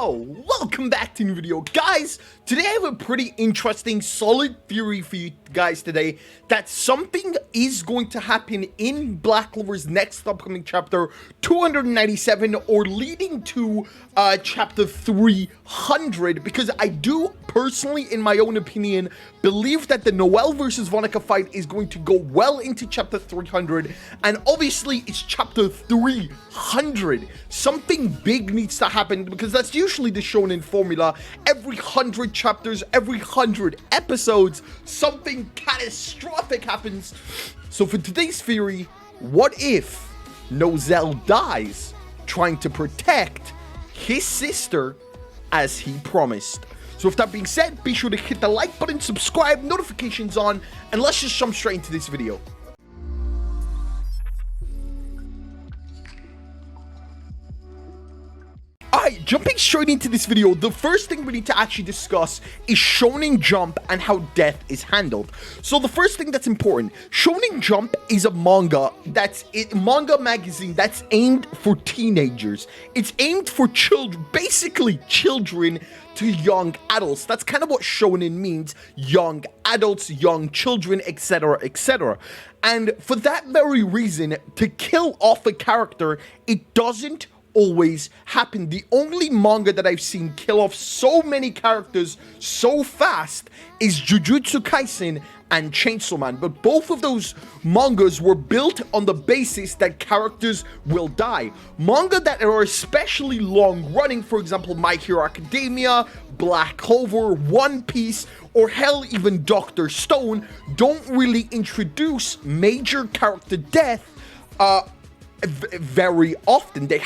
Welcome back to a new video, guys. Today I have a pretty interesting, solid theory for you guys today that something is going to happen in Black Clover's next upcoming chapter 297 or leading to chapter 300, because I do personally, in my own opinion, believe that the Noelle versus Vanica fight is going to go well into chapter 300, and obviously it's chapter 300. Something big needs to happen, because that's usually the shonen formula. Every 100 chapters, every 100 episodes, something catastrophic happens. So for today's theory, what if Nozel dies trying to protect his sister as he promised? So with that being said, be sure to hit the like button, subscribe, notifications on, and let's just jump straight into this video. Alright, jumping straight into this video, the first thing we need to actually discuss is Shonen Jump and how death is handled. So the first thing that's important, Shonen Jump is a manga manga magazine that's aimed for teenagers. It's aimed for children, basically children to young adults. That's kind of what shonen means: young adults, young children, etc, etc. And for that very reason, to kill off a character, it doesn't always happen. The only manga that I've seen kill off so many characters so fast is Jujutsu Kaisen and Chainsaw Man, but both of those mangas were built on the basis that characters will die. Manga that are especially long running, for example My Hero Academia, Black Clover, One Piece, or hell, even Dr. Stone, don't really introduce major character death very often. They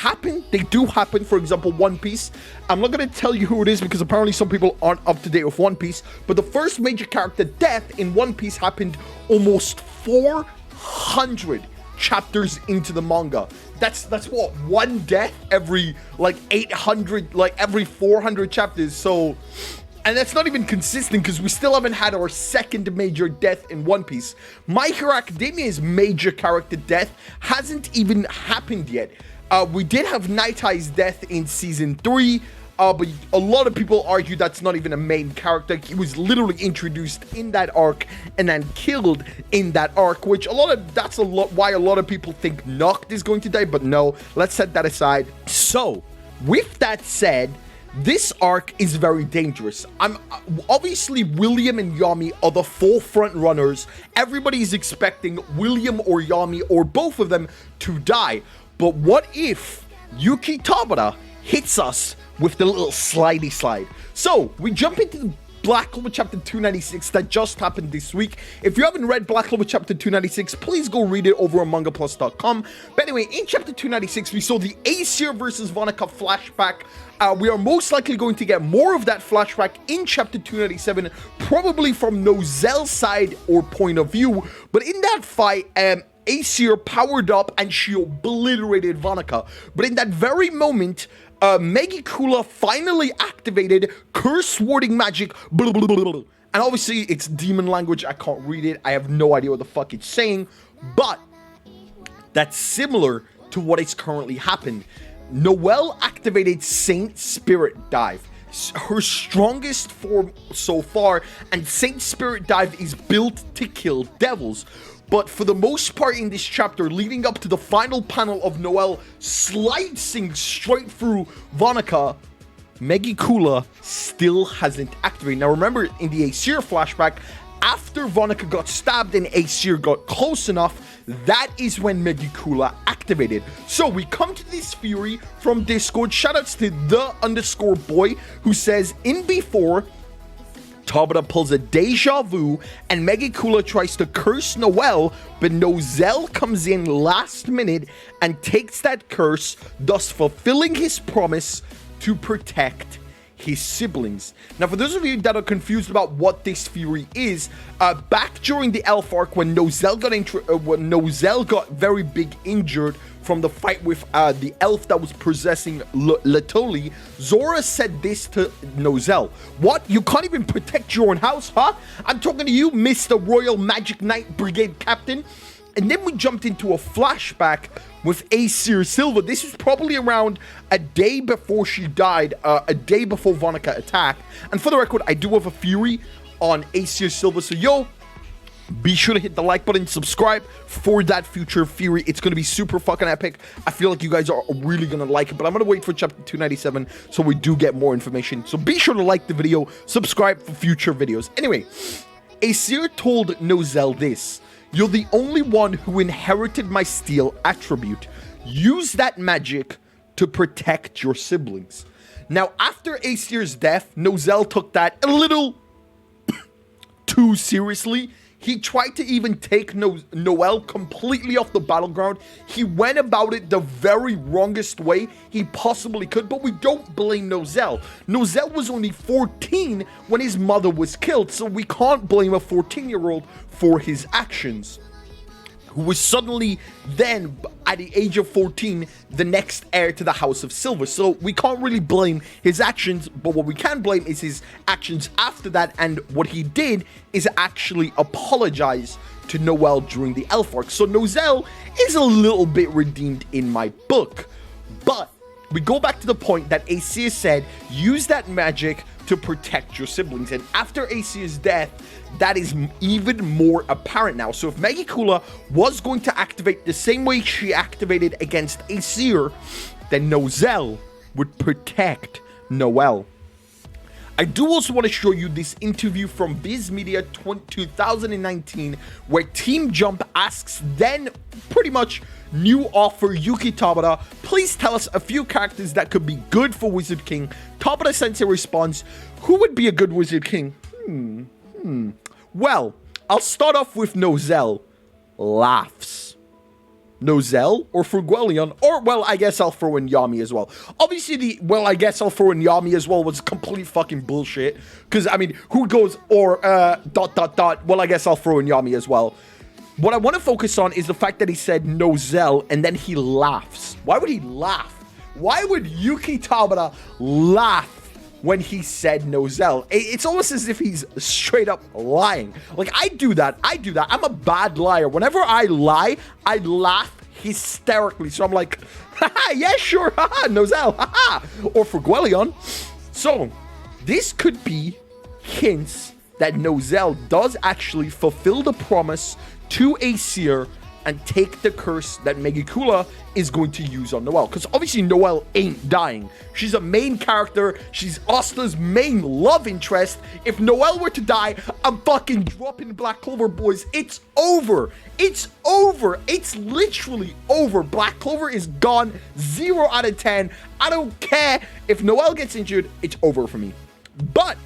do happen. For example, One Piece, I'm not going to tell you who it is because apparently some people aren't up to date with One Piece, but the first major character death in One Piece happened almost 400 chapters into the manga. That's what, one death every like 800, like every 400 chapters. So, and that's not even consistent because we still haven't had our second major death in One Piece. My Hero Academia's major character death hasn't even happened yet. We did have Night Eye's death in season 3, but a lot of people argue that's not even a main character. He was literally introduced in that arc and then killed in that arc, which that's why a lot of people think Noct is going to die, but no, let's set that aside. So, with that said, this arc is very dangerous. Obviously William and Yami are the forefront runners. Everybody's expecting William or Yami or both of them to die. But what if Yuki Tabata hits us with the little slidey slide? So we jump into the Black Clover chapter 296 that just happened this week. If you haven't read Black Clover chapter 296, please go read it over on mangaplus.com. But anyway, in chapter 296, we saw the Aesir versus Vanica flashback. We are most likely going to get more of that flashback in chapter 297, probably from Nozel's side or point of view. But in that fight, Aesir powered up and she obliterated Vanica. But in that very moment, Megicula finally activated curse warding magic, blah, blah, blah, blah. And obviously it's demon language. I can't read it. I have no idea what the fuck it's saying, but that's similar to what is currently happened. Noelle activated Saint Spirit Dive, her strongest form so far, and Saint Spirit Dive is built to kill devils. But for the most part in this chapter, leading up to the final panel of Noelle slicing straight through Vanica, Megicula still hasn't activated. Now remember, in the Aesir flashback, after Vanica got stabbed and Aesir got close enough, that is when Megicula activated. So we come to this theory from Discord. Shoutouts to the_boy who says, in before, Tabata pulls a deja vu and Megicula tries to curse Noelle, but Nozel comes in last minute and takes that curse, thus fulfilling his promise to protect his siblings. Now, for those of you that are confused about what this theory is, back during the Elf arc when Nozel got very big injured from the fight with the elf that was possessing Latoli, Zora said this to Nozel: "What? You can't even protect your own house, huh? I'm talking to you, Mr. Royal Magic Knight Brigade Captain. And then we jumped into a flashback with Nozel Silva. This was probably around a day before she died, a day before Vanica attacked. And for the record, I do have a theory on Nozel Silva. So, yo, be sure to hit the like button, subscribe for that future theory. It's going to be super fucking epic. I feel like you guys are really going to like it, but I'm going to wait for chapter 297 so we do get more information. So be sure to like the video, subscribe for future videos. Anyway, Nozel told Nozel this: "You're the only one who inherited my steel attribute. Use that magic to protect your siblings." Now, after Nozel's death, Nozel took that a little too seriously. He tried to even take Noelle completely off the battleground. He went about it the very wrongest way he possibly could, but we don't blame Nozel. Nozel was only 14 when his mother was killed, so we can't blame a 14-year-old for his actions, who was suddenly then, at the age of 14, the next heir to the House of Silver. So we can't really blame his actions, but what we can blame is his actions after that, and what he did is actually apologize to Noelle during the Elf arc. So Nozel is a little bit redeemed in my book, but we go back to the point that Nozel said, use that magic to protect your siblings. And after Nozel's death, that is even more apparent now. So if Megicula was going to activate the same way she activated against Nozel, then Nozel would protect Noelle. I do also want to show you this interview from Viz Media 2019, where Team Jump asks then pretty much new author Yuki Tabata, please tell us a few characters that could be good for Wizard King. Tabata Sensei responds, who would be a good Wizard King? Well, I'll start off with Nozel. Laughs. Nozel or Ferguelion, or, well, I guess I'll throw in Yami as well. Obviously, I guess I'll throw in Yami as well was complete fucking bullshit. Because, I mean, who goes, or, well, I guess I'll throw in Yami as well. What I want to focus on is the fact that he said Nozel, and then he laughs. Why would he laugh? Why would Yuki Tabata laugh when he said Nozel? It's almost as if he's straight up lying. Like, I do that. I'm a bad liar. Whenever I lie, I laugh hysterically. So I'm like, haha, yeah, sure, haha, Nozel, haha. Or Ferguelion. So, this could be hints that Nozel does actually fulfill the promise to Aesir and take the curse that Megicula is going to use on Noelle. Because obviously Noelle ain't dying. She's a main character. She's Asta's main love interest. If Noelle were to die, I'm fucking dropping Black Clover, boys. It's over. It's over. It's literally over. Black Clover is gone. 0 out of 10. I don't care. If Noelle gets injured, it's over for me. But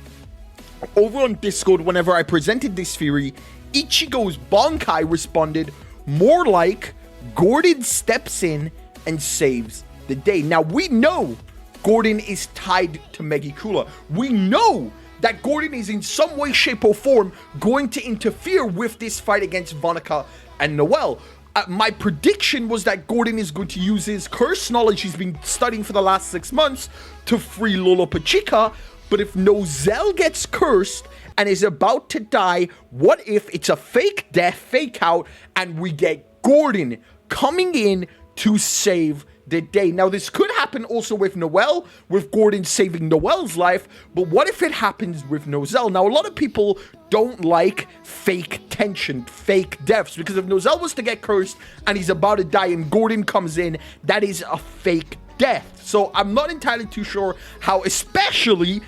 over on Discord, whenever I presented this theory, Ichigo's Bankai responded, more like Gordon steps in and saves the day. Now, we know Gordon is tied to Megicula. We know that Gordon is in some way, shape, or form going to interfere with this fight against Vanica and Noelle. My prediction was that Gordon is going to use his curse knowledge he's been studying for the last 6 months to free Lolo Pachica. But if Nozel gets cursed and is about to die, what if it's a fake death, fake out, and we get Gordon coming in to save the day? Now, this could happen also with Noelle, with Gordon saving Noelle's life, but what if it happens with Nozel? Now, a lot of people don't like fake tension, fake deaths, because if Nozel was to get cursed and he's about to die and Gordon comes in, that is a fake death. So I'm not entirely too sure how especially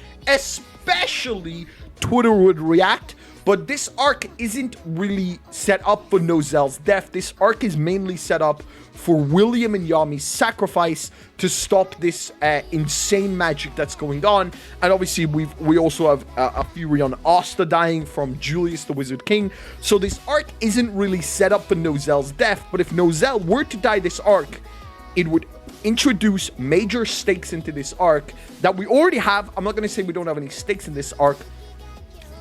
Twitter would react, but this arc isn't really set up for Nozel's death. This arc is mainly set up for William and Yami's sacrifice to stop this insane magic that's going on. And obviously we also have a theory on Asta dying from Julius the Wizard King. So this arc isn't really set up for Nozel's death, but if Nozel were to die this arc, it would introduce major stakes into this arc that we already have. I'm not going to say we don't have any stakes in this arc,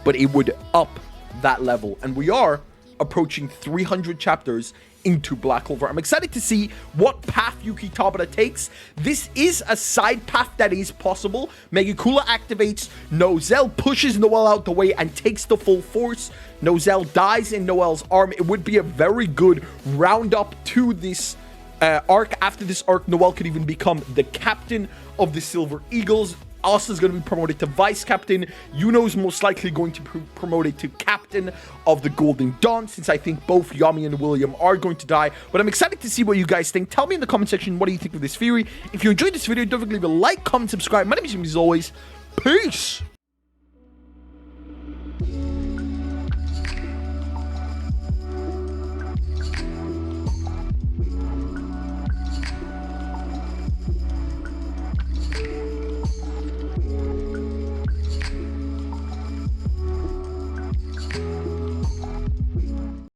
but it would up that level. And we are approaching 300 chapters into Black Clover. I'm excited to see what path Yuki Tabata takes. This is a side path that is possible. Megicula activates, Nozel pushes Noelle out the way and takes the full force. Nozel dies in Noelle's arm. It would be a very good roundup to this arc. After this arc, Noelle could even become the captain of the Silver Eagles. Asta's going to be promoted to vice captain. Yuno's most likely going to be promoted to captain of the Golden Dawn, since I think both Yami and William are going to die. But I'm excited to see what you guys think. Tell me in the comment section, what do you think of this theory? If you enjoyed this video, don't forget to leave a like, comment, subscribe. My name is Jimmy, as always. Peace!